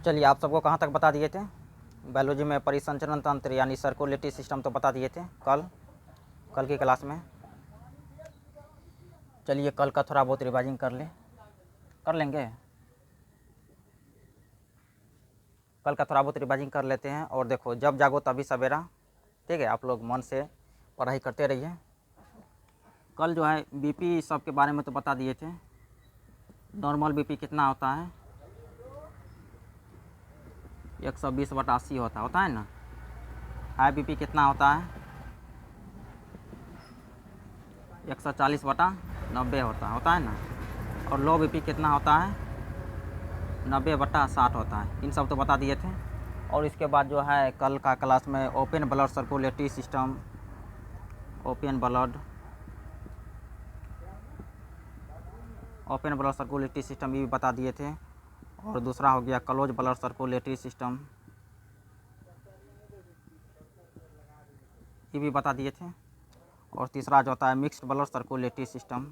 चलिए, आप सबको कहाँ तक बता दिए थे? बायोलॉजी में परिसंचरण तंत्र यानी सर्कुलेटरी सिस्टम तो बता दिए थे कल की क्लास में। चलिए, कल का थोड़ा बहुत रिवाइजिंग कर लेंगे। कल का थोड़ा बहुत रिवाइजिंग कर लेते हैं। और देखो, जब जागो तभी सवेरा, ठीक है। आप लोग मन से पढ़ाई करते रहिए। कल जो है बीपी सब के बारे में तो बता दिए थे। नॉर्मल बीपी कितना होता है? 120/80 होता है ना। हाई बीपी कितना होता है? 140/90 होता है ना। और लो बीपी कितना होता है? 90/60 होता है। इन सब तो बता दिए थे। और इसके बाद जो है कल का क्लास में open blood circulatory system, open blood circulatory system ये भी बता दिए थे। और दूसरा हो गया क्लोज ब्लड सर्कुलेटरी सिस्टम, ये भी बता दिए थे। और तीसरा जो होता है mixed blood circulatory system,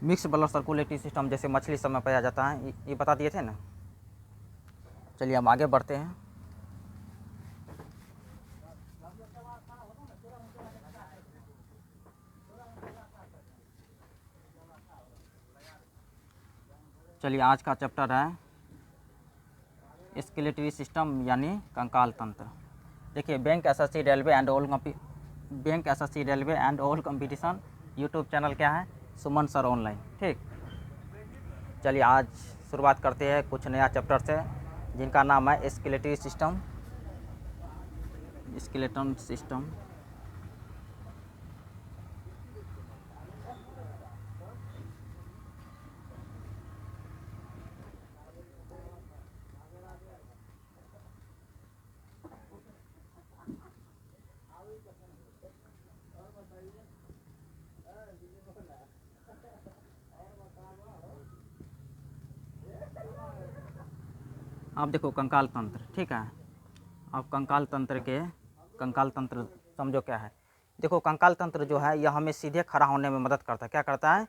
mixed blood circulatory system जैसे मछली सब में पाया जाता है, ये बता दिए थे ना। चलिए हम आगे बढ़ते हैं। चलिए, आज का चैप्टर है स्केलेटरी सिस्टम यानी कंकाल तंत्र। देखिए, bank SSC railway and all competition YouTube channel क्या है? सुमन सर ऑनलाइन, ठीक। चलिए, आज शुरुआत करते हैं कुछ नया चैप्टर से, जिनका नाम है स्केलेटरी सिस्टम। Skeleton system. अब देखो कंकाल तंत्र, ठीक है। अब कंकाल तंत्र समझो क्या है। देखो, कंकाल तंत्र जो है यह हमें सीधे खड़ा होने में मदद करता है। क्या करता है?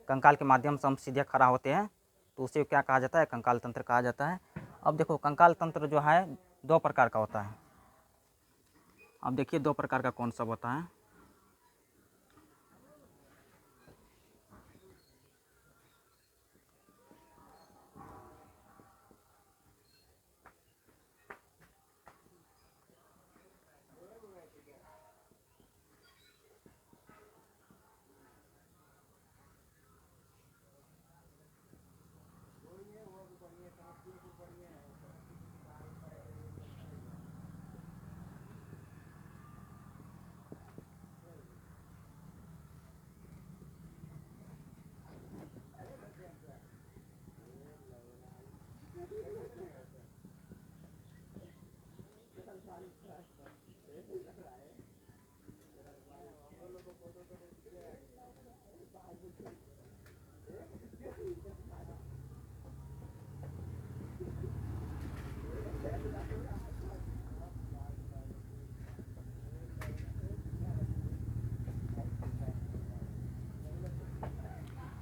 कंकाल के माध्यम से हम सीधे खड़ा होते हैं, तो उसे क्या कहा जाता है? कंकाल तंत्र कहा जाता है। अब देखो, कंकाल तंत्र जो है 2 प्रकार का होता है। अब देखिए 2 प्रकार का कौन सा होता है।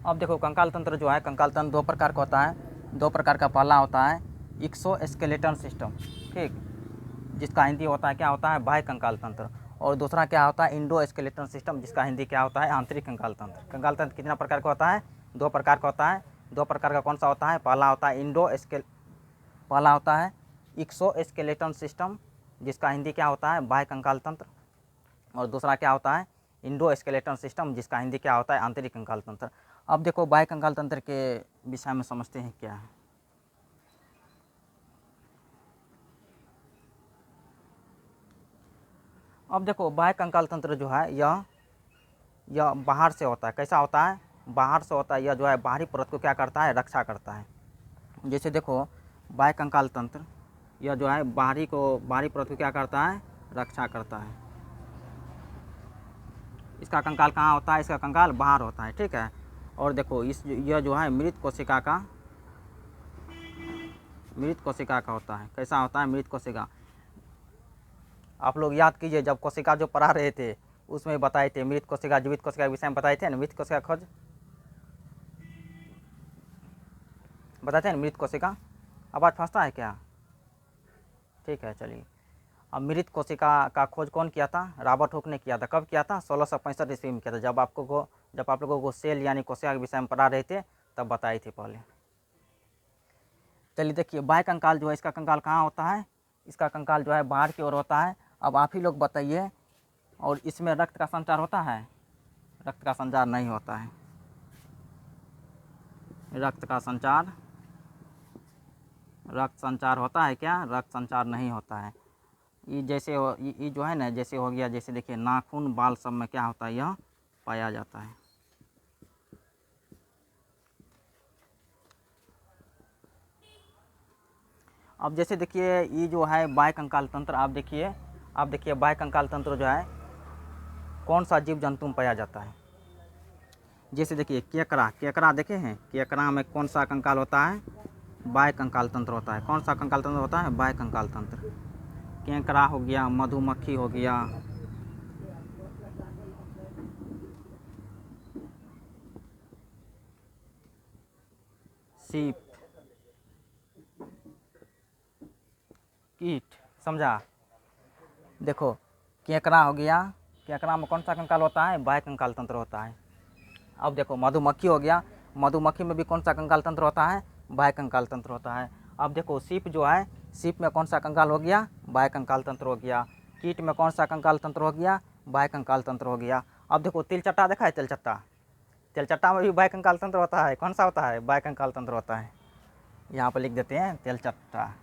अब देखो, कंकाल तंत्र जो है, कंकाल तंत्र 2 प्रकार का होता है। 2 प्रकार का पहला होता है एक्सोस्केलेटन सिस्टम, ठीक, जिसका हिंदी होता है क्या होता है? बाह्य कंकाल तंत्र। और दूसरा क्या होता है? इंडो स्केलेटन सिस्टम, जिसका हिंदी क्या होता है? आंतरिक कंकाल तंत्र। कंकाल तंत्र कितना प्रकार का होता है? 2 प्रकार का होता है। 2 प्रकार का कौन सा होता है? पहला होता है पहला होता है एक्सोस्केलेटन सिस्टम, जिसका हिंदी क्या होता है? बाह्य कंकाल तंत्र। और दूसरा क्या होता है? इंडो स्केलेटन सिस्टम, जिसका हिंदी क्या होता है? आंतरिक कंकाल तंत्र। अब देखो, बाह्य कंकाल तंत्र के विषय में समझते हैं क्या है। अब देखो, बाह्य कंकाल तंत्र जो है यह बाहर से होता है। कैसा होता है? बाहर से होता है। यह जो है बाहरी परत को क्या करता है? रक्षा करता है। जैसे देखो, बाह्य कंकाल तंत्र यह जो है बाहरी परत को क्या करता है? रक्षा करता है। इसका कंकाल कहाँ होता है? इसका कंकाल बाहर होता है, ठीक है। और देखो, यह जो है मृत कोशिका का होता है। कैसा होता है? मृत कोशिका। आप लोग याद कीजिए, जब कोशिका जो पढ़ा रहे थे उसमें बताए थे मृत कोशिका जीवित कोशिका के विषय में बताए थे ना, मृत कोशिका खोज। बताते हैं ना मृत कोशिका। आवाज़ फंसता है क्या? ठीक है चलिए। अब मृत कोशिका का खोज कौन किया था? रॉबर्ट हुक ने किया था। कब किया था? 1665 ईस्वी में किया था। जब आप लोगों को सेल यानी कोशिका के विषय में पढ़ा रहे थे तब बताई थी पहले। चलिए देखिए, बाह्य कंकाल जो है, इसका कंकाल कहाँ होता है? इसका कंकाल जो है बाहर की ओर होता है। अब आप ही लोग बताइए, और इसमें रक्त का संचार होता है? रक्त का संचार नहीं होता है। रक्त संचार होता है क्या? रक्त संचार नहीं होता है। ये जैसे ये जो है ना, जैसे हो गया, जैसे देखिए नाखून बाल सब में क्या होता है, यह पाया जाता है। अब जैसे देखिए ये जो है बाह्य कंकाल तंत्र, आप देखिए बाह्य कंकाल तंत्र जो है कौन सा जीव जंतु में पाया जाता है? जैसे देखिए केकड़ा देखे हैं? केकड़ा में कौन सा कंकाल होता है? बाह्य कंकाल तंत्र होता है। कौन सा कंकाल तंत्र होता है? बाह्य कंकाल तंत्र। केकड़ा हो गया, मधुमक्खी हो गया, सीप, कीट, समझा? देखो केकड़ा हो गया, केकड़ा में कौन सा कंकाल होता है? बाह्य कंकाल तंत्र होता है। अब देखो मधुमक्खी हो गया, मधुमक्खी में भी कौन सा कंकाल तंत्र होता है? बाह्य कंकाल तंत्र होता है। अब देखो सीप जो है, सीप में कौन सा कंकाल हो गया? बाह्य कंकाल तंत्र हो गया। कीट में कौन सा कंकाल तंत्र हो गया? बाह्य कंकाल तंत्र हो गया। अब देखो तिलचट्टा देखा है? तिलचट्टा में भी बाह्य कंकाल तंत्र होता है। कौन सा होता है? बाह्य कंकाल तंत्र होता है। यहाँ पर लिख देते हैं तिलचट्टा।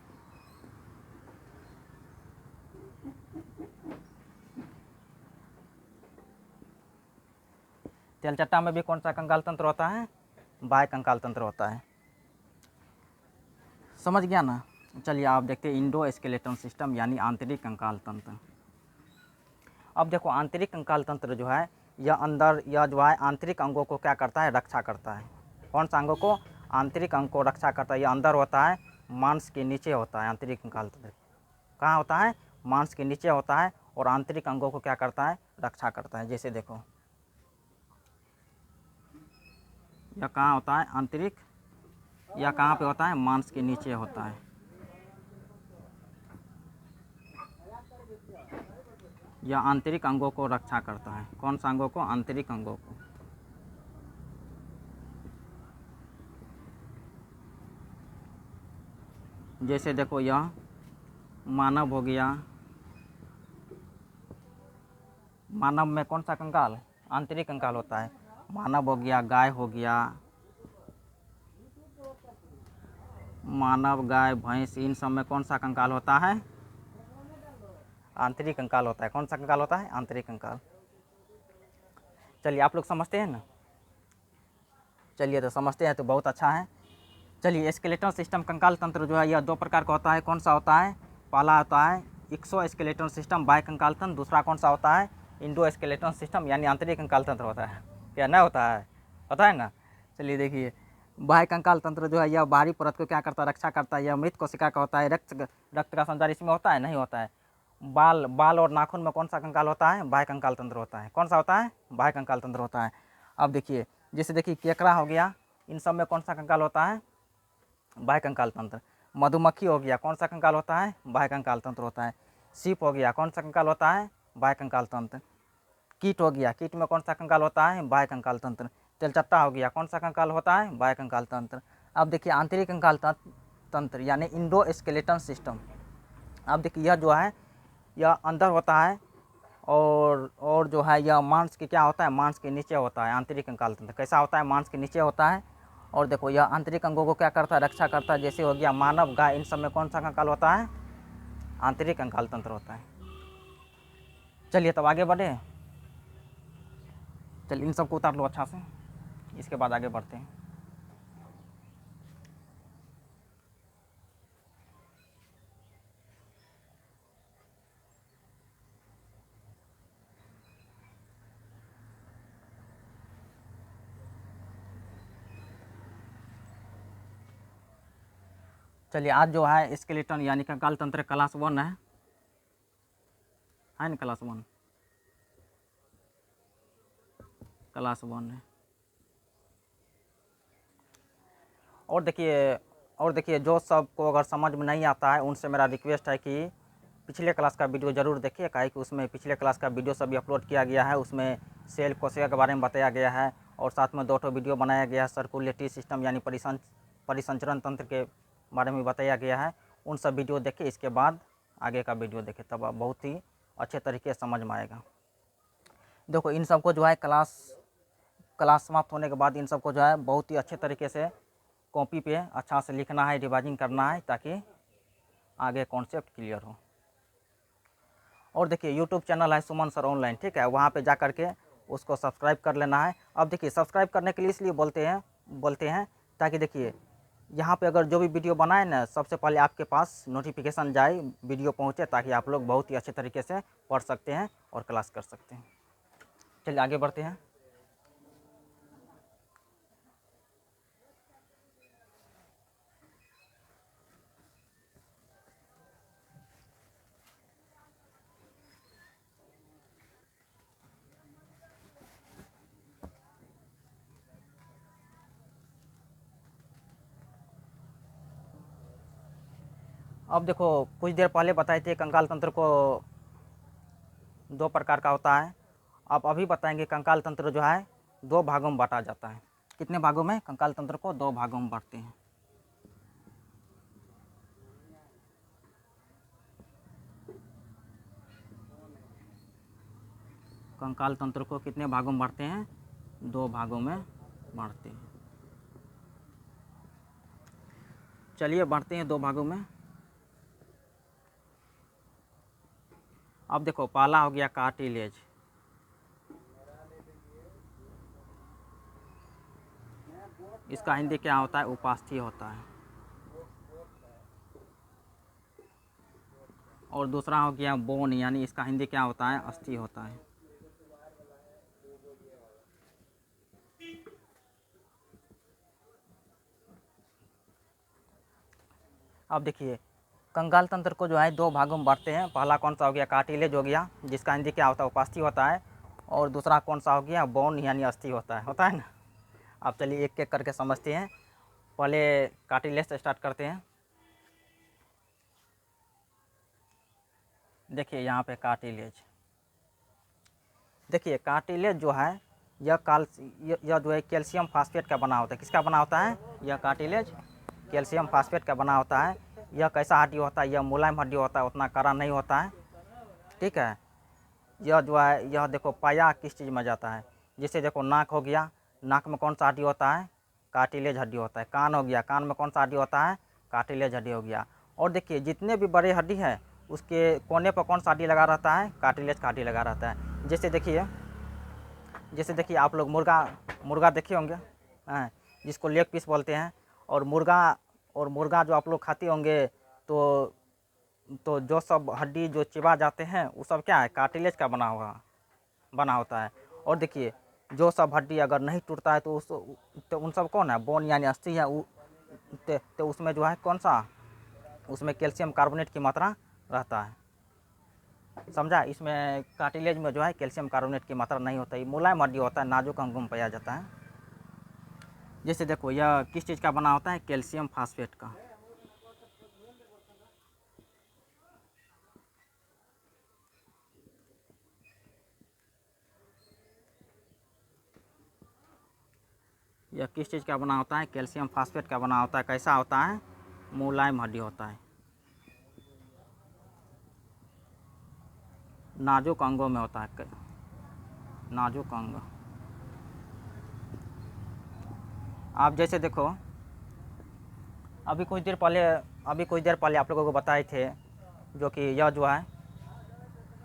तिलचट्टा में भी कौन सा कंकाल तंत्र होता है? बाह्य कंकाल तंत्र होता है। समझ गया ना? चलिए आप देखते हैं इंडो स्केलेटन सिस्टम यानी आंतरिक कंकाल तंत्र। अब देखो आंतरिक कंकाल तंत्र जो है, यह जो है आंतरिक अंगों को क्या करता है? रक्षा करता है। कौन सा अंगों को? आंतरिक अंग को रक्षा करता है। यह अंदर होता है, मांस के नीचे होता है। आंतरिक कंकाल तंत्र कहाँ होता है? मांस के नीचे होता है, और आंतरिक अंगों को क्या करता है? रक्षा करता है। जैसे देखो यह कहाँ होता है? आंतरिक। यह कहाँ पे होता है? मांस के नीचे होता है। यह आंतरिक अंगों को रक्षा करता है। कौन सा अंगों को? आंतरिक अंगों को। जैसे देखो यह मानव हो गया, मानव में कौन सा कंकाल? आंतरिक कंकाल होता है। मानव हो गया, गाय हो गया, मानव, गाय, भैंस, इन सब में कौन सा कंकाल होता है? आंतरिक कंकाल होता है। कौन सा कंकाल होता है? आंतरिक कंकाल। चलिए आप लोग समझते हैं ना? चलिए तो समझते हैं तो बहुत अच्छा है। चलिए स्केलेटन सिस्टम कंकाल तंत्र जो है यह दो प्रकार का होता है। कौन सा होता है? पहला होता है एक्सो स्केलेटन सिस्टम बाह्य कंकाल तंत्र। दूसरा कौन सा होता है? इंडो स्केलेटन सिस्टम यानी आंतरिक कंकाल तंत्र होता है। क्या नहीं होता है? पता है ना? चलिए देखिए, बाह्य कंकाल तंत्र जो है यह बाहरी परत को क्या करता है? रक्षा करता है। यह मृत कोशिका का होता है। रक्त का संचार इसमें होता है? नहीं होता है। बाल और नाखून में कौन सा कंकाल होता है? बाह्य कंकाल तंत्र होता है। कौन सा होता है? बाह्य कंकाल तंत्र होता है। अब देखिए, जैसे देखिए केकड़ा हो गया, इन सब में कौन सा कंकाल होता है? बाह्य कंकाल तंत्र। मधुमक्खी हो गया, कौन सा कंकाल होता है? बाह्य कंकाल तंत्र होता है। सीप हो गया, कौन सा कंकाल होता है? बाह्य कंकाल तंत्र। कीट हो गया, कीट में कौन सा कंकाल होता है? बाह्य कंकाल तंत्र। तिलचट्टा हो गया, कौन सा कंकाल होता है? बाह्य कंकाल तंत्र। अब देखिए आंतरिक कंकाल तंत्र यानी इंडो स्केलेटन सिस्टम। अब देखिए यह जो है यह अंदर होता है, और जो है यह मांस के क्या होता है? मांस के नीचे होता है। आंतरिक कंकाल तंत्र कैसा होता है? मांस के नीचे होता है। और देखो यह आंतरिक अंगों को क्या करता है? रक्षा करता है। जैसे हो गया मानव, गाय, इन सब में कौन सा कंकाल होता है? आंतरिक कंकाल तंत्र होता है। चलिए तब आगे बढ़े। चलिए इन सबको उतार लो अच्छा से, इसके बाद आगे बढ़ते हैं। चलिए आज जो है स्केलेटन यानी कंकाल तंत्र क्लास 1 है ना? क्लास 1 है। और देखिए और देखिए जो सबको अगर समझ में नहीं आता है उनसे मेरा रिक्वेस्ट है कि पिछले क्लास का वीडियो ज़रूर देखिए, काहे कि उसमें पिछले क्लास का वीडियो सभी अपलोड किया गया है। उसमें सेल कोशिका के बारे में बताया गया है और साथ में 2 वीडियो बनाया गया है, सर्कुलेटरी सिस्टम यानी परिसंचरण तंत्र के बारे में बताया गया है। उन सब वीडियो देखिए, इसके बाद आगे का वीडियो देखें, तब आप बहुत ही अच्छे तरीके से समझ में आएगा। देखो इन सबको जो है क्लास समाप्त होने के बाद इन सबको जो है बहुत ही अच्छे तरीके से कॉपी पे अच्छा से लिखना है, रिवाइजिंग करना है, ताकि आगे कॉन्सेप्ट क्लियर हो। और देखिए यूट्यूब चैनल है सुमन सर ऑनलाइन, ठीक है, वहाँ पे जा कर के उसको सब्सक्राइब कर लेना है। अब देखिए सब्सक्राइब करने के लिए इसलिए बोलते हैं ताकि देखिए यहाँ पे अगर जो भी वीडियो बनाए ना, सबसे पहले आपके पास नोटिफिकेशन जाए, वीडियो पहुँचे, ताकि आप लोग बहुत ही अच्छे तरीके से पढ़ सकते हैं और क्लास कर सकते हैं। चलिए आगे बढ़ते हैं। अब देखो कुछ देर पहले बताए थे कंकाल तंत्र को 2 प्रकार का होता है। अब अभी बताएंगे कंकाल तंत्र जो है 2 भागों में बांटा जाता है। कितने भागों में? कंकाल तंत्र को 2 भागों में बांटते हैं। कंकाल तंत्र को कितने भागों में बांटते हैं? 2 भागों में बांटते हैं। चलिए बांटते हैं 2 भागों में। अब देखो पहला हो गया कार्टिलेज। इसका हिंदी क्या होता है? उपास्थि होता है। और दूसरा हो गया बोन, यानी इसका हिंदी क्या होता है? अस्थि होता है। अब देखिए कंकाल तंत्र को जो है 2 भागों में बांटते हैं। पहला कौन सा हो गया? कार्टिलेज हो गया, जिसका हिंदी क्या होता है? उपास्थि होता है। और दूसरा कौन सा हो गया? बोन यानी अस्थि होता है ना। अब चलिए एक एक करके समझते हैं। पहले कार्टिलेज से स्टार्ट करते हैं। देखिए यहाँ पे कार्टिलेज, देखिए कार्टिलेज जो है यह जो है कैल्शियम फास्फेट का बना होता है। किसका बना होता है? यह कार्टिलेज कैल्शियम फास्फेट का बना होता है। यह कैसा हड्डी होता है? यह मुलायम हड्डी होता है, उतना कड़ा नहीं होता है, ठीक है। यह जो है यह देखो पाया किस चीज़ में जाता है? जैसे देखो नाक हो गया, नाक में कौन सा हड्डी होता है? कार्टिलेज हड्डी होता है। कान हो गया, कान में कौन सा हड्डी होता है? कार्टिलेज हड्डी हो गया। और देखिए जितने भी बड़े हड्डी है उसके कोने पर कौन सा हड्डी लगा रहता है? कार्टिलेज का हड्डी लगा रहता है। जैसे देखिए आप लोग मुर्गा देखे होंगे, हाँ, जिसको लेग पीस बोलते हैं। और मुर्गा जो आप लोग खाते होंगे, तो जो सब हड्डी जो चिबा जाते हैं वो सब क्या है? कार्टिलेज का बना होता है। और देखिए जो सब हड्डी अगर नहीं टूटता है तो उन सब कौन है? बोन यानी अस्थि है। तो उसमें जो है कौन सा? उसमें कैल्शियम कार्बोनेट की मात्रा रहता है, समझा। इसमें कार्टिलेज में जो है कैल्शियम कार्बोनेट की मात्रा नहीं होता है, मुलायम हड्डी होता है, नाजुक अंगों में पाया जाता है। जैसे देखो यह किस चीज़ का बना होता है? कैल्शियम फास्फेट का। यह किस चीज़ का बना होता है? कैल्शियम फास्फेट का बना होता है। कैसा होता है? मुलायम हड्डी होता है, नाजुक अंगों में होता है, नाजुक अंग। आप जैसे देखो अभी कुछ देर पहले आप लोगों को बताए थे, जो कि यह जो है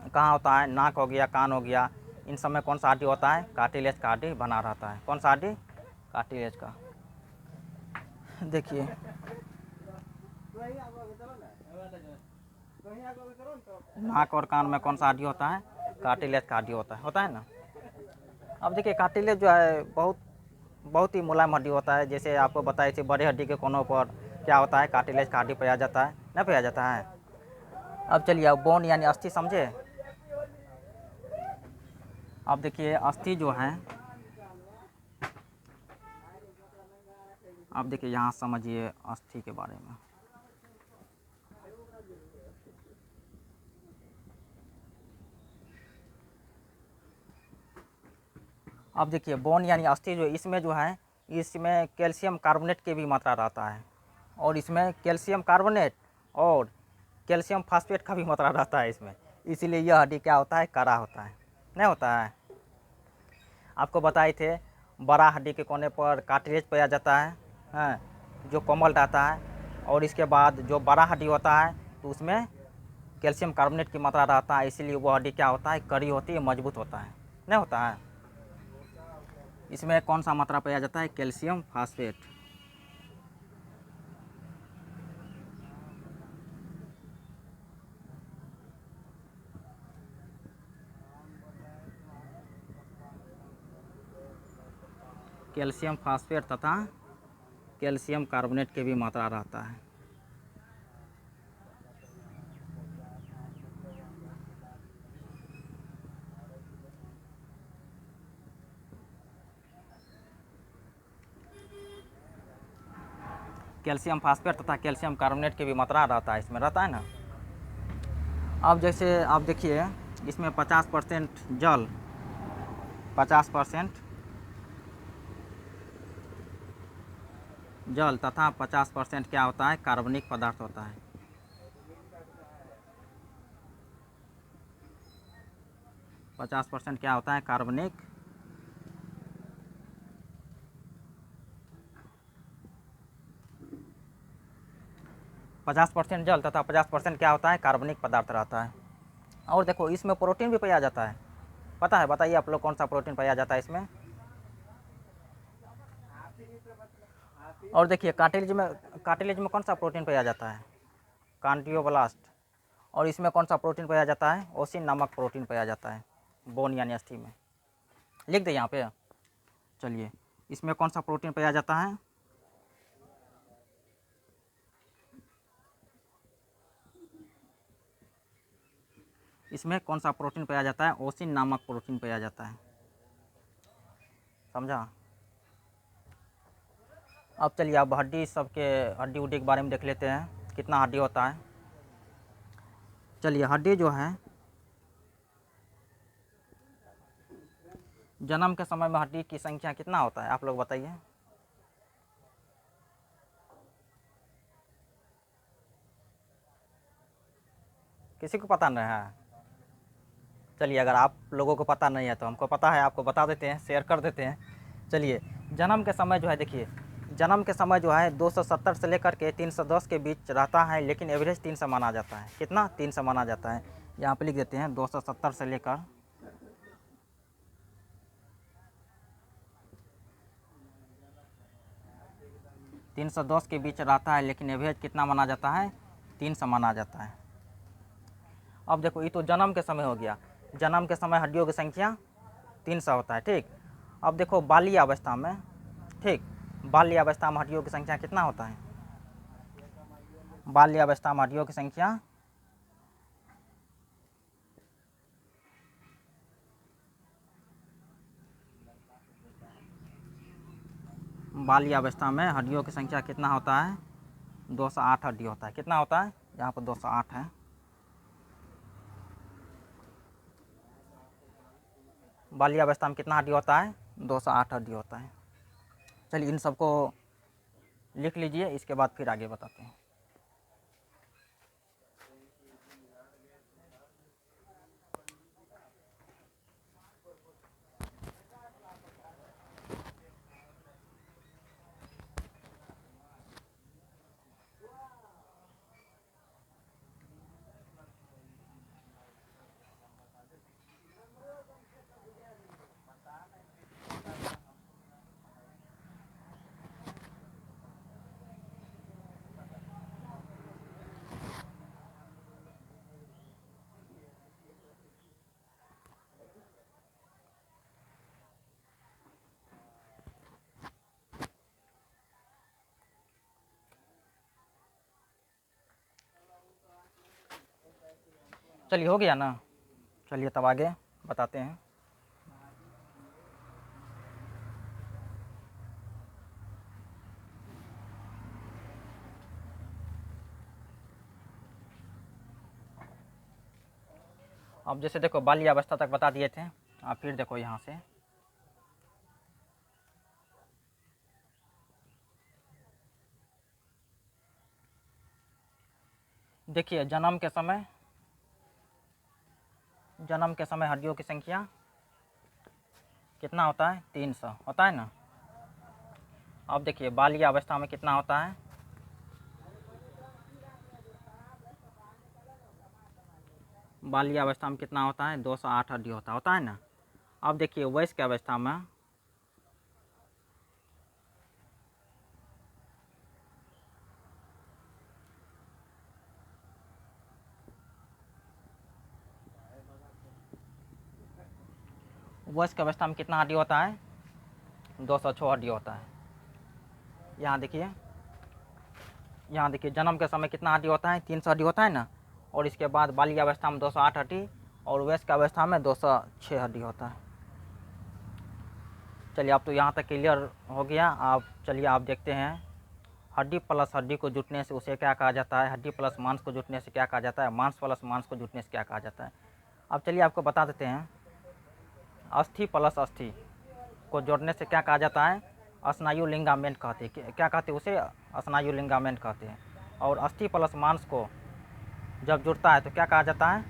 कहाँ होता है? नाक हो गया, कान हो गया, इन सब में कौन सा हड्डी होता है? कार्टिलेज का हड्डी बना रहता है। कौन सा हड्डी? कार्टिलेज का। देखिए नाक और कान में कौन सा हड्डी होता है? कार्टिलेज का हड्डी होता है ना। अब देखिए कार्टिलेज जो है बहुत ही मुलायम हड्डी होता है। जैसे आपको बताए थे बड़े हड्डी के कोनों पर क्या होता है? कार्टिलेज का हड्डी पाया जाता है, नहीं पाया जाता है। अब चलिए अब बोन यानी अस्थि समझे। अब देखिए अस्थि जो है आप देखिए यहाँ समझिए अस्थि के बारे में। अब देखिए बोन यानी अस्थि जो इसमें जो है, इसमें कैल्शियम कार्बोनेट की भी मात्रा रहता है, और इसमें कैल्शियम कार्बोनेट और कैल्शियम फास्फेट का भी मात्रा रहता है इसमें, इसीलिए यह हड्डी क्या होता है, कड़ा होता है, नहीं होता है। आपको बताए थे बड़ा हड्डी के कोने पर कार्टिलेज पाया जाता है, हाँ, जो कोमल रहता है, और इसके बाद जो बड़ा हड्डी होता है तो उसमें कैल्शियम कार्बोनेट की मात्रा रहता है, इसीलिए वो हड्डी क्या होता है, कड़ी होती है, मजबूत होता है, नहीं होता है। इसमें कौन सा मात्रा पाया जाता है, कैल्शियम फास्फेट। कैल्शियम फास्फेट तथा कैल्शियम कार्बोनेट की भी मात्रा रहता है। कैल्शियम फास्फेट तथा कैल्शियम कार्बोनेट की भी मात्रा रहता है, इसमें रहता है ना। अब जैसे आप देखिए इसमें 50% जल, 50% जल तथा 50% क्या होता है, कार्बनिक पदार्थ होता है। पचास % क्या होता है, कार्बनिक, पचास % जल तथा 50% क्या होता है, कार्बनिक पदार्थ रहता है। और देखो इसमें प्रोटीन भी पाया जाता है, पता है, बताइए आप लोग कौन सा प्रोटीन पाया जाता है इसमें। और देखिए कार्टिलेज में कौन सा प्रोटीन पाया जाता है, कॉन्ड्रियोब्लास्ट। और इसमें कौन सा प्रोटीन पाया जाता है, ओसिन नामक प्रोटीन पाया जाता है, बोन यानी अस्थि में। लिख दे यहाँ पे। चलिए इसमें कौन सा प्रोटीन पाया जाता है, इसमें कौन सा प्रोटीन पाया जाता है, ओसिन नामक प्रोटीन पाया जाता है, समझा। अब चलिए अब हड्डी उड्डी के बारे में देख लेते हैं, कितना हड्डी होता है। चलिए हड्डी जो है, जन्म के समय में हड्डी की संख्या कितना होता है, आप लोग बताइए। किसी को पता नहीं है। चलिए अगर आप लोगों को पता नहीं है तो हमको पता है, आपको बता देते हैं, शेयर कर देते हैं। चलिए जन्म के समय जो है, देखिए जन्म के समय जो है 270 से लेकर के 310 के बीच रहता है, लेकिन एवरेज 300 माना जाता है। कितना, 300 माना जाता है। यहाँ पे लिख देते हैं 270 से लेकर 310 के बीच रहता है, लेकिन एवरेज कितना माना जाता है, 300 माना जाता है। अब देखो ये तो जन्म के समय हो गया, जन्म के समय हड्डियों की संख्या 300 होता है, ठीक। अब देखो बाल्य अवस्था में, ठीक, बाल्य अवस्था में हड्डियों की संख्या कितना होता है, बाल्य अवस्था में हड्डियों की संख्या बाल्य अवस्था में हड्डियों की संख्या कितना होता है, 208 हड्डी होता है। कितना होता है, यहाँ पर 208 है। बाल्य अवस्था में कितना हड्डी होता है, 208 हड्डी होता है। चलिए इन सबको लिख लीजिए, इसके बाद फिर आगे बताते हैं। चलिए हो गया ना, चलिए तब आगे बताते हैं। अब जैसे देखो बाल्य अवस्था तक बता दिए थे, अब फिर देखो यहाँ से देखिए जन्म के समय हड्डियों की संख्या कितना होता है, 300 होता है ना। अब देखिए बाल्य अवस्था में कितना होता है, बाल्य अवस्था में कितना होता है, 208 हड्डी होता है ना। अब देखिए वयस्क अवस्था में कितना हड्डी होता है, 206 हड्डी होता है। यहाँ देखिए जन्म के समय कितना हड्डी होता है, 300 हड्डी होता है ना। और इसके बाद बाल्य अवस्था में 208 हड्डी और वयस्क अवस्था में 206 हड्डी होता है। चलिए अब तो यहाँ तक क्लियर हो गया। आप चलिए आप देखते हैं हड्डी प्लस हड्डी को जुटने से उसे क्या कहा जाता है, हड्डी प्लस मांस को जुटने से क्या कहा जाता है, मांस प्लस मांस को जुटने से क्या कहा जाता है। अब चलिए आपको बता देते हैं, अस्थि प्लस अस्थि को जोड़ने से क्या कहा जाता है, स्नायु लिंगामेंट कहते हैं। क्या कहते हैं उसे, स्नायु लिंगामेंट कहते हैं। और अस्थि प्लस मांस को जब जुड़ता है तो क्या कहा जाता है,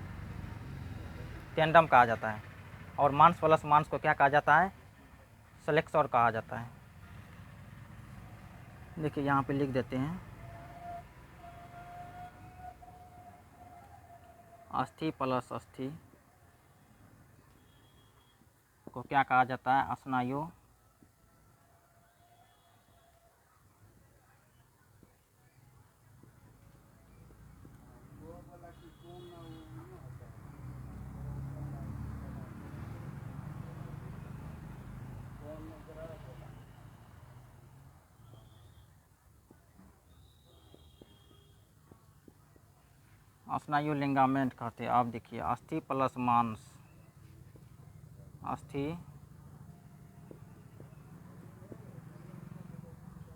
टेंडम कहा जाता है। और मांस प्लस मांस को क्या कहा जाता है, फ्लेक्सर कहा जाता है। देखिए यहाँ पे लिख देते हैं, अस्थि प्लस अस्थि को क्या कहा जाता है, स्नायु स्नायु लिंगामेंट कहते हैं। आप देखिए अस्थि प्लस मांस, अस्थि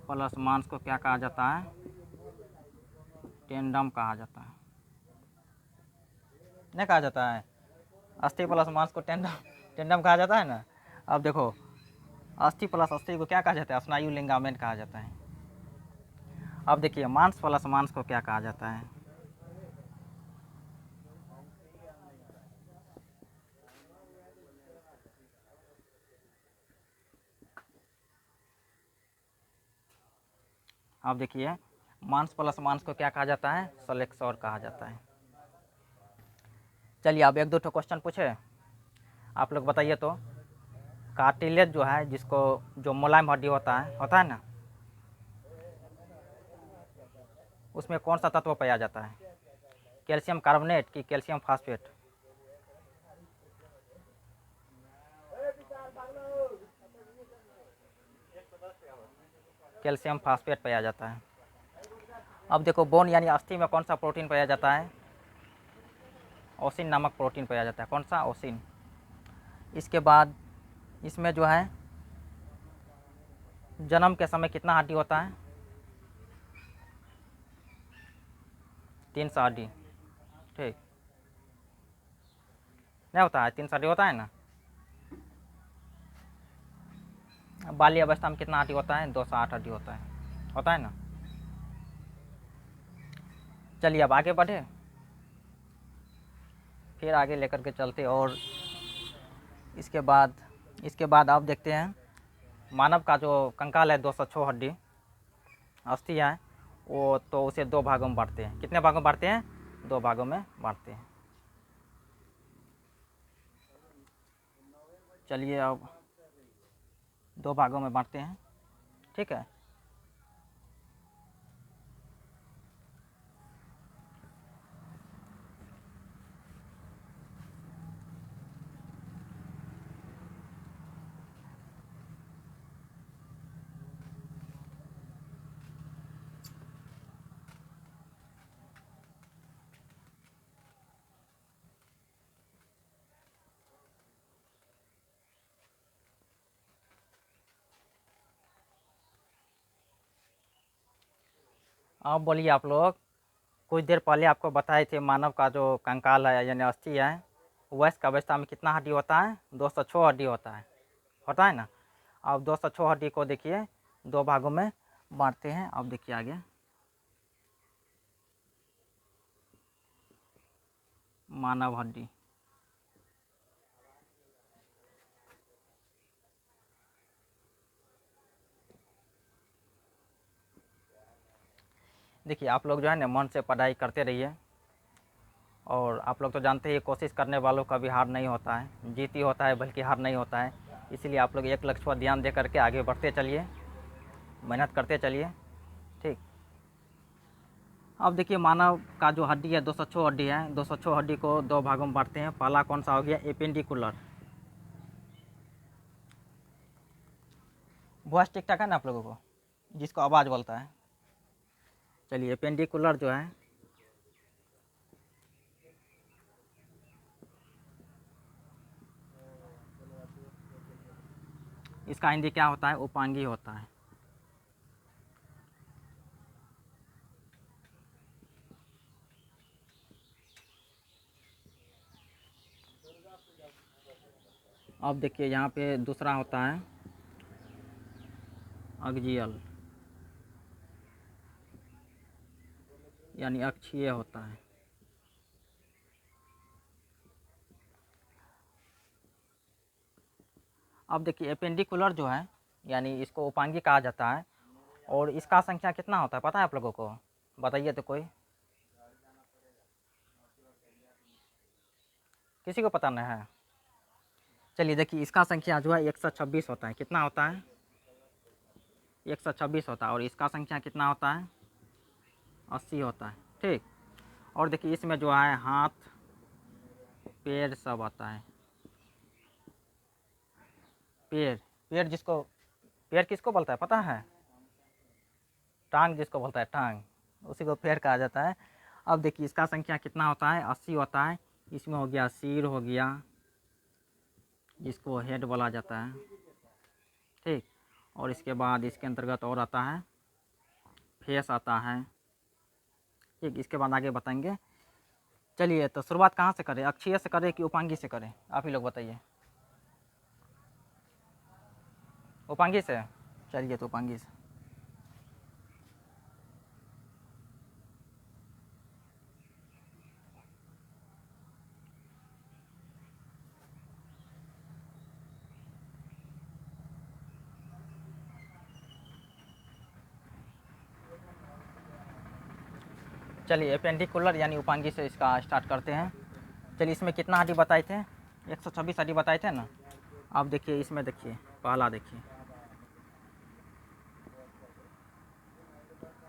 प्लस मांस को क्या कहा जाता है, टेंडम कहा जाता है। नहीं कहा जाता है, अस्थि प्लस मांस को टेंडम कहा जाता है ना। अब देखो अस्थि प्लस अस्थि को क्या कहा जाता है, स्नायु लिंगामेंट कहा जाता है। अब देखिए मांस प्लस मांस को क्या कहा जाता है, अब देखिए मांस प्लस मांस को क्या कहा जाता है, फ्लेक्सर कहा जाता है। चलिए अब एक दो ठो क्वेश्चन पूछे, आप लोग बताइए तो। कार्टिलेज जो है, जिसको जो मुलायम हड्डी होता है ना, उसमें कौन सा तत्व पाया जाता है, कैल्शियम कार्बोनेट की कैल्शियम फास्फेट। कैल्शियम फास्फेट पाया जाता है। अब देखो बोन यानी अस्थि में कौन सा प्रोटीन पाया जाता है, ओसिन नामक प्रोटीन पाया जाता है। कौन सा, ओसिन। इसके बाद इसमें जो है जन्म के समय कितना हड्डी होता है, 300 हड्डी। ठीक नहीं होता है, 300 हड्डी होता है ना। बाल्य अवस्था में कितना हड्डी होता है, 208 हड्डी होता है ना। चलिए अब आगे बढ़े, फिर आगे लेकर के चलते। और इसके बाद आप देखते हैं मानव का जो कंकाल है, 206 हड्डी अस्थि है, वो तो उसे दो भागों में बांटते हैं। कितने भागों में बांटते हैं, दो भागों में बांटते हैं। चलिए अब दो भागों में बांटते हैं, ठीक है। अब बोलिए आप लोग, कुछ देर पहले आपको बताए थे मानव का जो कंकाल है यानी अस्थि है, वयस्क अवस्था में कितना हड्डी होता है? 206 हड्डी होता है ना। अब 206 हड्डी को देखिए 2 भागों में बांटते हैं। अब देखिए आगे मानव हड्डी, देखिए आप लोग जो है ना मन से पढ़ाई करते रहिए, और आप लोग तो जानते ही कोशिश करने वालों का भी हार नहीं होता है, जीत ही होता है बल्कि हार नहीं होता है। इसीलिए आप लोग एक लक्ष्य पर ध्यान दे करके आगे बढ़ते चलिए, मेहनत करते चलिए, ठीक। अब देखिए मानव का जो हड्डी है 206 हड्डी है, 206 हड्डी को 2 भागों में बांटते हैं। पहला कौन सा हो गया? एपेंडिकुलर। वॉइस ठीक ठाक है ना आप लोगों को, जिसको आवाज़ बोलता है? चलिए एपेंडिकुलर जो है इसका हिंदी क्या होता है? उपांगी होता है। अब देखिए यहाँ पे दूसरा होता है अक्सियल, यानी अक्षीय होता है। अब देखिए एपेंडिकुलर जो है यानी इसको उपांगी कहा जाता है, और इसका संख्या कितना होता है पता है आप लोगों को? बताइए तो कोई, किसी को पता नहीं है? चलिए देखिए इसका संख्या जो है 126 होता है। कितना होता है? 126 होता है। और इसका संख्या कितना होता है? 80 होता है, ठीक। और देखिए इसमें जो है हाथ पैर सब आता है। पैर, पैर किसको बोलता है पता है? टांग जिसको बोलता है, टांग, उसी को पैर कहा जाता है। अब देखिए इसका संख्या कितना होता है? 80 होता है। इसमें हो गया सिर, हो गया जिसको हेड बोला जाता है, ठीक। और इसके बाद इसके अंतर्गत और आता है फेस आता है, ठीक। इसके बाद आगे बताएंगे। चलिए तो शुरुआत कहाँ से करें, अक्षीय से करें कि उपांगी से करें? आप ही लोग बताइए। उपांगी से? चलिए तो उपांगी से। चलिए एपेंडिकुलर यानी उपांगी से इसका स्टार्ट करते हैं। चलिए इसमें कितना हड्डी बताए थे? 126 हड्डी बताए थे ना। अब देखिए इसमें, देखिए पहला देखिए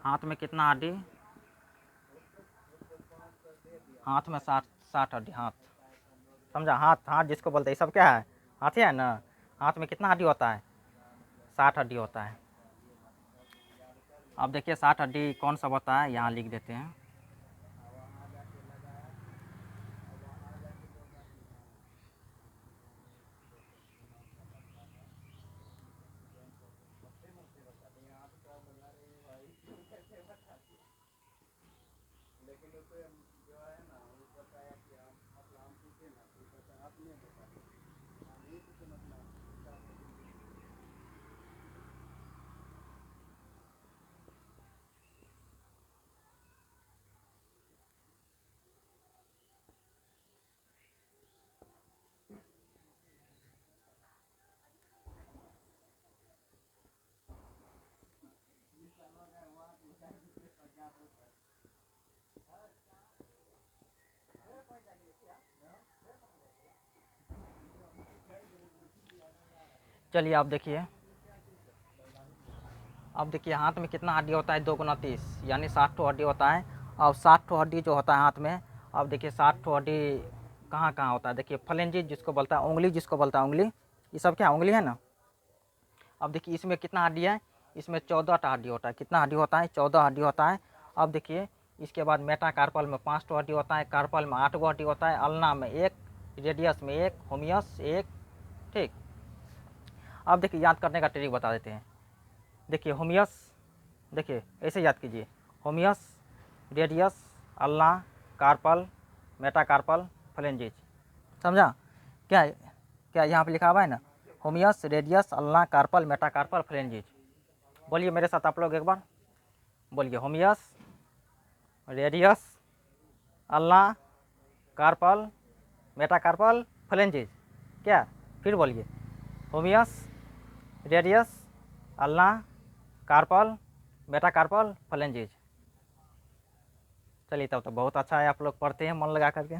हाथ में कितना हड्डी? हाथ में 60 हड्डी। हाथ समझा? हाथ जिसको बोलते हैं, सब क्या है? हाथी है ना। हाथ में कितना हड्डी होता है? 60 हड्डी होता है। अब देखिए 60 हड्डी कौन सा होता है, यहाँ लिख देते हैं। चलिए अब देखिए, अब देखिए हाथ में कितना हड्डी होता है? 2 गुना 30 यानी 60 ठो हड्डी होता है। अब 60 ठो हड्डी जो होता है हाथ में, अब देखिए 60 ठो हड्डी कहाँ कहाँ होता है? देखिए फ्लेंजिस जिसको बोलता है, उंगली जिसको बोलता है, उंगली, ये सब क्या उंगली है ना। अब देखिए इसमें कितना हड्डी है? इसमें 14 हड्डी होता है। कितना हड्डी होता है? 14 हड्डी होता है। अब देखिए इसके बाद मेटाकार्पल में 5 ठो हड्डी होता है, कार्पल में 8 गो हड्डी होता है, अल्ना में 1, रेडियस में 1, होमियस 1, ठीक। अब देखिए याद करने का ट्रिक बता देते हैं। देखिए होमियस, देखिए ऐसे याद कीजिए, होमियस, रेडियस, अल्ना, कार्पल, मेटाकार्पल, फ्लेंजिस। समझा? क्या क्या यहाँ पे लिखा हुआ है ना, होमियस, रेडियस, अल्ना, कार्पल, मेटाकार्पल, फ्लेंजिज। बोलिए मेरे साथ आप लोग एक बार, बोलिए होमियस, रेडियस, अल्ना, कार्पल, मेटाकार्पल, फ्लेंजिज। क्या? फिर बोलिए, होमियस, रेडियस, अल्ना, कार्पल, मेटाकार्पल, फ्लेंजिज। चलिए तब तो बहुत अच्छा है, आप लोग पढ़ते हैं मन लगा करके।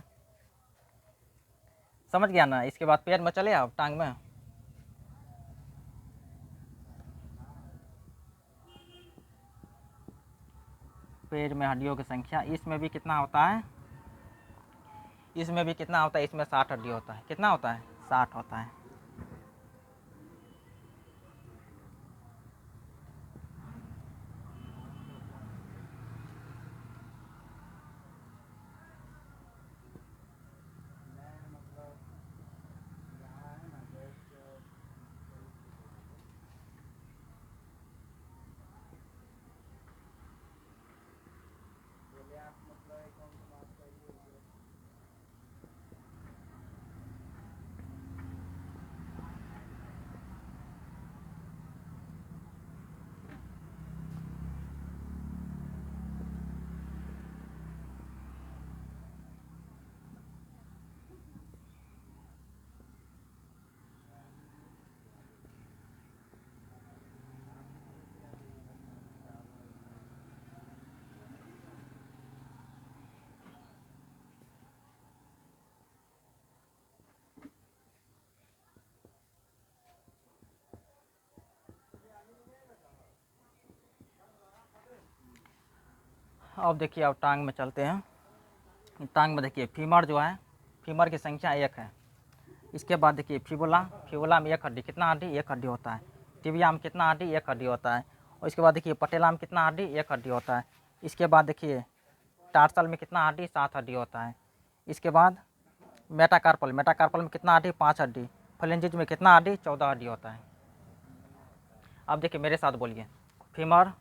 समझ गया ना? इसके बाद पैर में चले आप, टांग में। पैर में हड्डियों की संख्या, इसमें भी कितना होता है? इसमें भी कितना होता है? इसमें 60 हड्डी होता है। कितना होता है? 60 होता है। अब देखिए, अब टांग में चलते हैं। टांग में देखिए, फीमर जो है, फीमर की संख्या 1 है। इसके बाद देखिए फिबुला, फिबुला में 1 हड्डी। कितना हड्डी? 1 हड्डी होता है। टिबिया में कितना हड्डी? 1 हड्डी होता है। और इसके बाद देखिए पटेला में कितना हड्डी? 1 हड्डी होता है। इसके बाद देखिए टार्सल में कितना हड्डी? 7 हड्डी होता है। इसके बाद मेटाकार्पल, मेटाकार्पल में कितना हड्डी? 5 हड्डी। फ्लेंजिज में कितना हड्डी? 14 हड्डी होता है। अब देखिए मेरे साथ बोलिए, फीमर,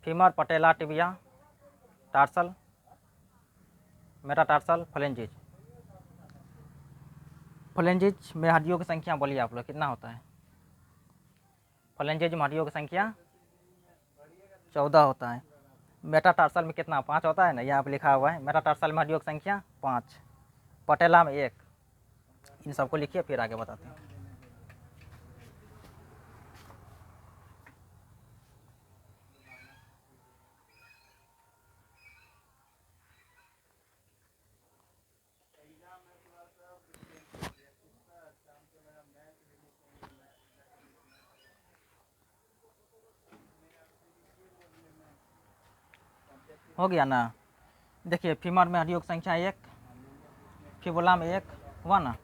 फीमर, पटेला, टिबिया, टार्सल, मेटाटार्सल, फ्लेंजिज। फ्लेंजिज में हड्डियों की संख्या बोलिए आप लोग, कितना होता है? फ्लेंजिज में हड्डियों की संख्या 14 होता है। मेटाटार्सल में कितना? 5 होता है ना, यहाँ पे लिखा हुआ है। मेटाटार्सल में हड्डियों की संख्या 5। पटेला में 1। इन सबको लिखिए, फिर आगे बताते हैं। हो गया ना? देखिए फीमर में हड्डियों की संख्या 1, फिबुला में 1 हुआ ना,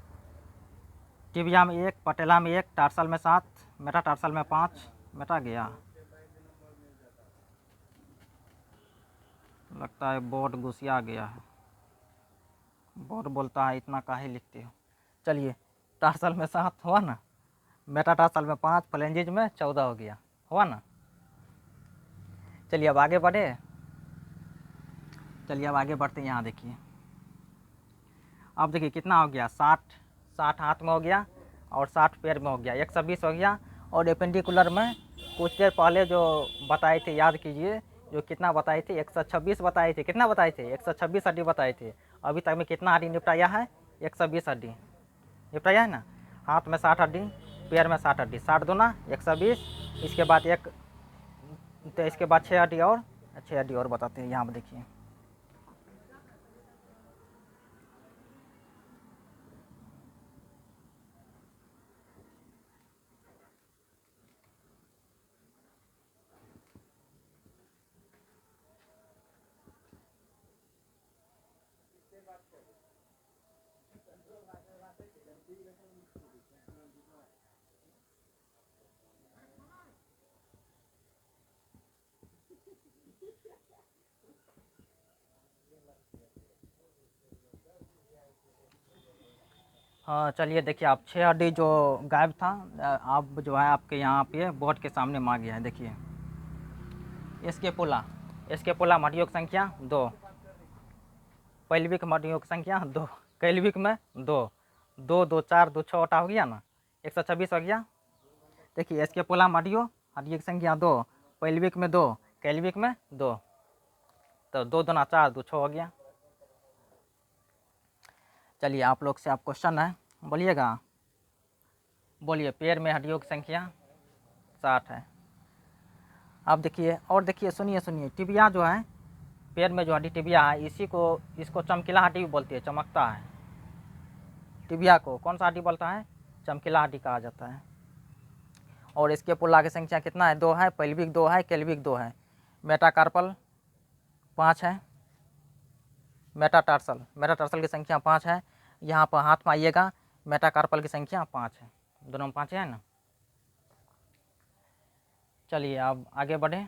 टिबिया में 1, पटेला में 1, टार्सल में 7, मेटाटार्सल में 5। मेटा गया, लगता है बोर्ड घुसिया गया है। बोर्ड बोलता है इतना काहे लिखते हो। चलिए, टार्सल में 7 हुआ ना, मेटाटार्सल में 5, फ्लेंजिज में 14 हो गया। हुआ ना? चलिए अब आगे बढ़े। चलिए अब आगे बढ़ते हैं। यहाँ देखिए, अब देखिए कितना हो गया? 60 हाथ में हो गया और 60 पैर में हो गया, 120 हो गया। और एपेंडिकुलर में कुछ देर पहले जो बताए थे, याद कीजिए, जो कितना बताए थे? 126 बताए थे। कितना बताए थे? 126 हड्डी बताए थे। अभी तक में कितना हड्डी निपटाया है? 120 हड्डी निपटाया है ना। हाथ में 60 हड्डी, पैर में 60 हड्डी, 60 दूना 120। इसके बाद तो इसके बाद 6 हड्डी और 6 हड्डी और बताते हैं। यहाँ पर देखिए, हाँ चलिए देखिए, आप 6 हड्डी जो गायब था, अब जो है आपके यहाँ पे बोर्ड के सामने मार गया है। देखिए इसके पुला, इसके पुला हड्डियों की संख्या 2, पैल्विक हड्डियों की संख्या 2, कैल्विक में 2, 2 2 4 2 6 हो गया ना, 126 हो गया। देखिए स्कैपुला हड्डियों की संख्या 2, पैल्विक में 2, कैल्विक में 2, तो 2 2 4 2 6 हो गया। चलिए आप लोग से आप क्वेश्चन है, बोलिएगा, बोलिए। पैर में हड्डियों की संख्या 60 है। अब देखिए और देखिए, सुनिए, टिबिया जो है, पैर में जो हड्डी टिबिया है, इसको चमकीला हड्डी भी बोलती है, चमकता है। टिबिया को कौन सा हड्डी बोलता है? चमकीला हड्डी कहा जाता है। और इसके पुल्ला की संख्या कितना है? 2 है, पैल्विक 2 है, कैल्विक 2 है, मेटाकार्पल 5 है, मेटाटार्सल की संख्या 5 है। यहाँ पर हाथ में आइएगा, मेटाकार्पल की संख्या 5 है, दोनों में 5 है ना। चलिए अब आगे बढ़े।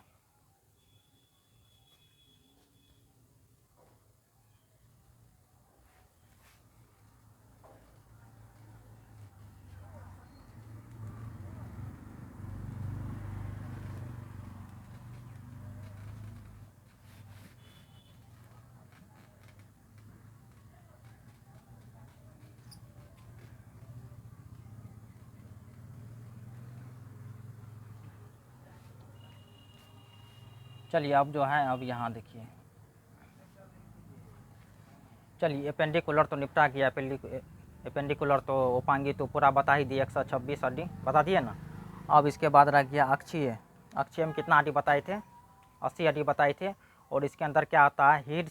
चलिए अब जो है, अब यहाँ देखिए, चलिए एपेंडिकुलर तो निपटा गया, एपेंडिकुलर तो उपांगी तो पूरा बता ही दिए, 126 हड्डी बता दिए ना। अब इसके बाद रह गया अक्षीय। अक्षीय में कितना हड्डी बताए थे? 80 हड्डी बताए थे। और इसके अंदर क्या आता है? हेड,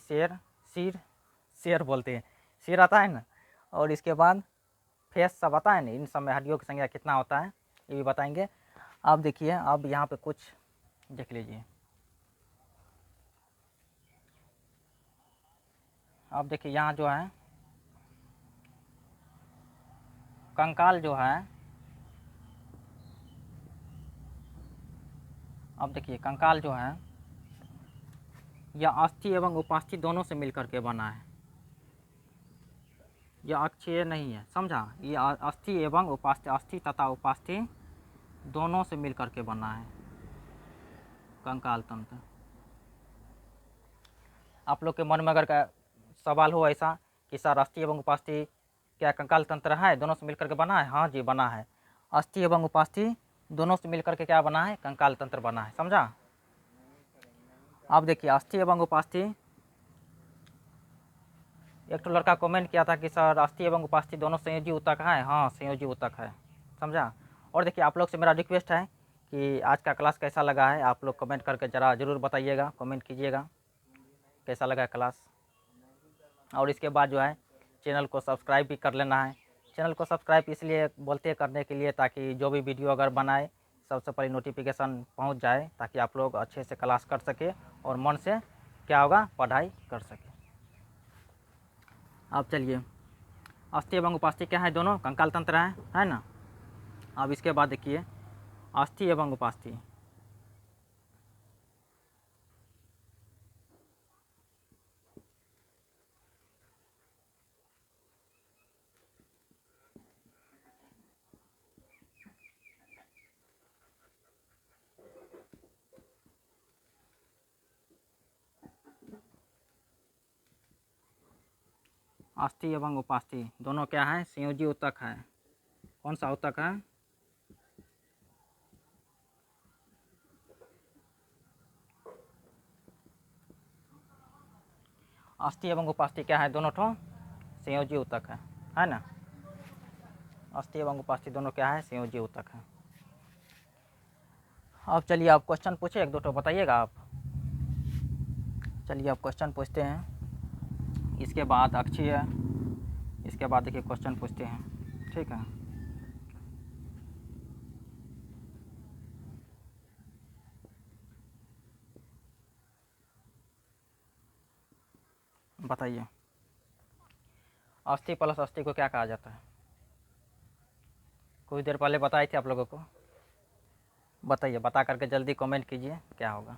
शेर बोलते हैं, सिर आता है ना। और इसके बाद फेस सब आता है ना। इन सब में हड्डियों की संख्या कितना होता है ये भी बताएंगे। अब देखिए, अब यहाँ पे कुछ देख लीजिए। अब देखिए यहाँ जो है कंकाल जो है, अब देखिए कंकाल जो है यह अस्थि एवं उपास्थि दोनों से मिलकर के बना है। यह अक्षीय नहीं है, समझा। ये अस्थि एवं उपास्थि, अस्थि तथा उपास्थि दोनों से मिलकर के बना है कंकाल तंत्र। आप लोग के मन में अगर का सवाल हो ऐसा कि सर अस्थि एवं उपास्थि क्या कंकाल तंत्र है, दोनों से मिलकर के बना है? हाँ जी बना है। अस्थि एवं उपास्थि दोनों से मिलकर के क्या बना है? कंकाल तंत्र बना है, समझा। अब देखिए अस्थि एवं उपास्थि, एक तो लड़का कमेंट किया था कि सर अस्थि एवं उपास्थि दोनों संयोजी ऊतक है। हाँ संयोजी ऊतक है, समझा। और देखिए आप लोग से मेरा रिक्वेस्ट है कि आज का क्लास कैसा लगा है, आप लोग कमेंट करके ज़रा ज़रूर बताइएगा, कमेंट कीजिएगा कैसा लगा क्लास। और इसके बाद जो है चैनल को सब्सक्राइब भी कर लेना है। चैनल को सब्सक्राइब इसलिए बोलते करने के लिए ताकि जो भी वीडियो अगर बनाए सबसे पहले नोटिफिकेशन पहुंच जाए, ताकि आप लोग अच्छे से क्लास कर सके और मन से क्या होगा, पढ़ाई कर सके। अब चलिए, अस्थि एवं उपास्थि क्या है? दोनों कंकाल तंत्र है ना। अब इसके बाद देखिए अस्थि एवं उपास्थि, अस्थि एवं उपास्थि दोनों क्या है? संयोजी ऊतक है। कौन सा ऊतक है? अस्थि एवं उपास्थि क्या है? दोनों ठो संयोजी ऊतक है ना। अस्थि एवं उपास्थि दोनों क्या है? संयोजी ऊतक है। अब चलिए आप क्वेश्चन पूछे, एक दो तो बताइएगा आप। चलिए आप क्वेश्चन पूछते हैं, इसके बाद अक्षीय, इसके बाद देखिए क्वेश्चन पूछते हैं, ठीक है। बताइए अस्थि प्लस अस्थि को क्या कहा जाता है? कुछ देर पहले बताए थे आप लोगों को, बताइए, बता करके जल्दी कमेंट कीजिए क्या होगा।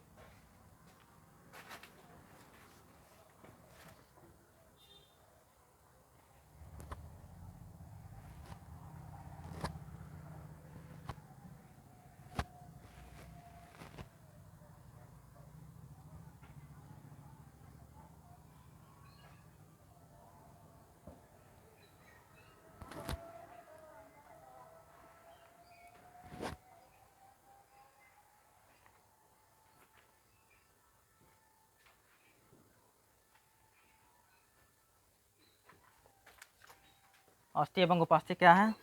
अस्थि एवं उपास्थि क्या है,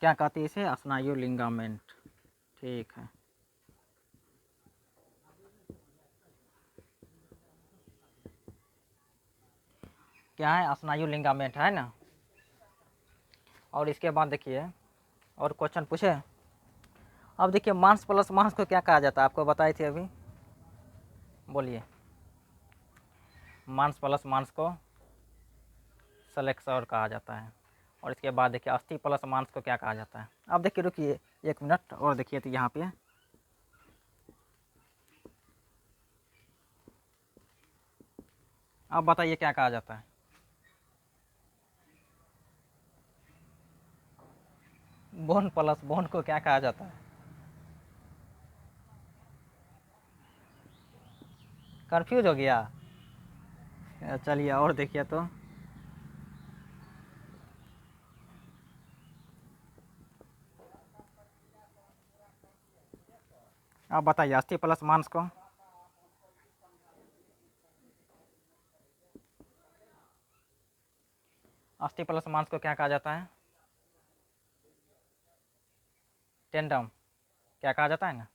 क्या कहती है इसे, स्नायु लिगामेंट। ठीक है, क्या है, स्नायु लिगामेंट है ना। और इसके बाद देखिए और क्वेश्चन पूछे। अब देखिए मांस प्लस मांस को क्या कहा जाता है, आपको बताई थी अभी, बोलिए। मांस प्लस मांस को सेलेक्सर कहा जाता है। और इसके बाद देखिए अस्थि प्लस मांस को क्या कहा जाता है। अब देखिए रुकिए 1 मिनट और देखिए, तो यहाँ पे अब बताइए क्या कहा जाता है। बोन प्लस बोन को क्या कहा जाता है, कंफ्यूज हो गया। चलिए और देखिए, तो अब बताइए अस्थि प्लस मांस को, अस्थि प्लस मांस को क्या कहा जाता है, टेंडम। क्या कहा जाता है ना,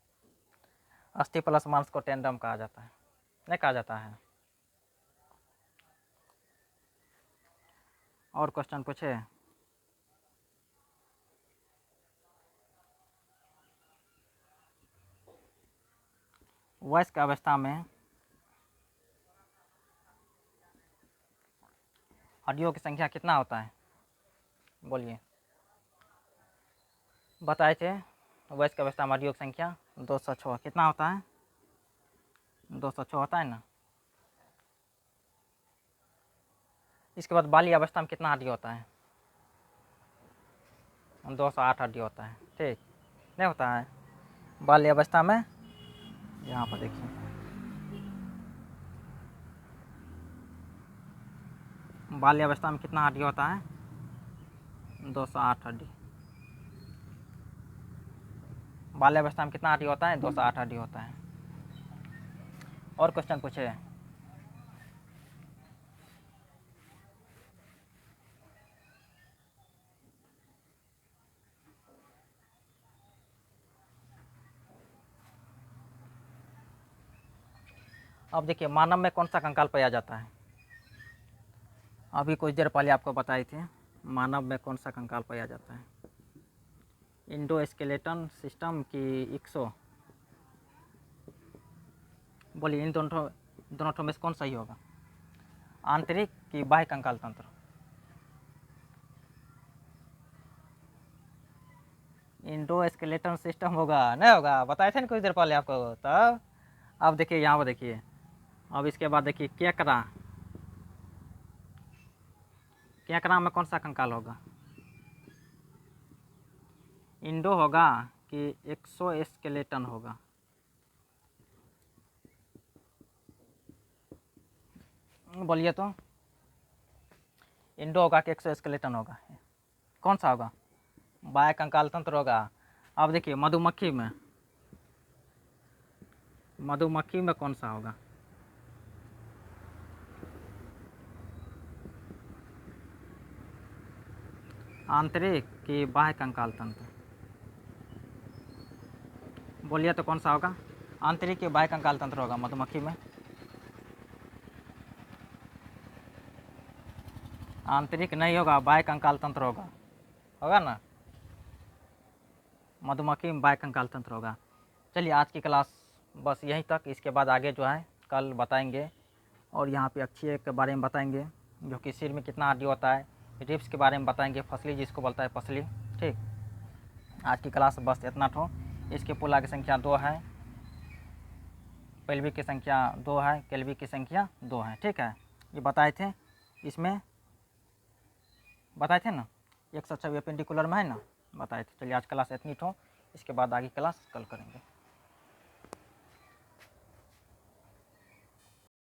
अस्थि प्लस मांस को टेंडम कहा जाता है, नहीं कहा जाता है। और क्वेश्चन पूछे। वयस्क अवस्था में हड्डियों की संख्या कितना होता है, बोलिए। बताए थे वयस्क अवस्था में हड्डियों की संख्या 206 कितना होता है, 206 होता है ना। इसके बाद बाल्य अवस्था में कितना हड्डी होता है, 208 हड्डी होता है। ठीक, नहीं होता है बाल्य अवस्था में। यहाँ पर देखिए बाल्य अवस्था में कितना हड्डी होता है, 208 हड्डी। बाल्य अवस्था में कितना हड्डी होता है, 208 हड्डी होता है। और क्वेश्चन पूछे। अब देखिए मानव में कौन सा कंकाल पाया जाता है, अभी कुछ देर पहले आपको बताए थे मानव में कौन सा कंकाल पाया जाता है, इंडोस्केलेटन सिस्टम की इक्सो। बोलिए इन दोनों में से कौन सही होगा, आंतरिक की बाह्य कंकाल तंत्र। इंडोस्केलेटन सिस्टम होगा, नहीं होगा, बताए थे ना कुछ देर पहले आपको। तब अब देखिए यहाँ पर देखिए, अब इसके बाद देखिए केकड़ा, केकड़ा में कौन सा कंकाल होगा, इंडो होगा कि एक्सोस्केलेटन होगा, बोलिए तो। इंडो होगा कि एक्सोस्केलेटन होगा, कौन सा होगा, बाह्य कंकाल तंत्र होगा। अब देखिए मधुमक्खी में, मधुमक्खी में कौन सा होगा, आंतरिक की बाह्य कंकाल तंत्र, बोलिए तो कौन सा होगा, आंतरिक की बाह्य कंकाल तंत्र होगा मधुमक्खी में। आंतरिक नहीं होगा, बाह्य कंकाल तंत्र होगा, होगा ना, मधुमक्खी में बाह्य कंकाल तंत्र होगा। चलिए आज की क्लास बस यहीं तक, इसके बाद आगे जो है कल बताएंगे। और यहाँ पे अक्षय के बारे में बताएंगे, जो कि सिर में कितना हड्डी होता है, रिब्स के बारे में बताएंगे, फसली जिसको बोलता है पसली। ठीक, आज की क्लास बस इतना ठो। इसके पुला की संख्या 2 है, पेल्विक की संख्या 2 है, केल्विक की संख्या 2 है। ठीक है, ये बताए थे, इसमें बताए थे ना, 126 एपेंडिकुलर में है ना, बताए थे। चलिए आज क्लास इतनी ठो, इसके बाद आगे क्लास कल करेंगे।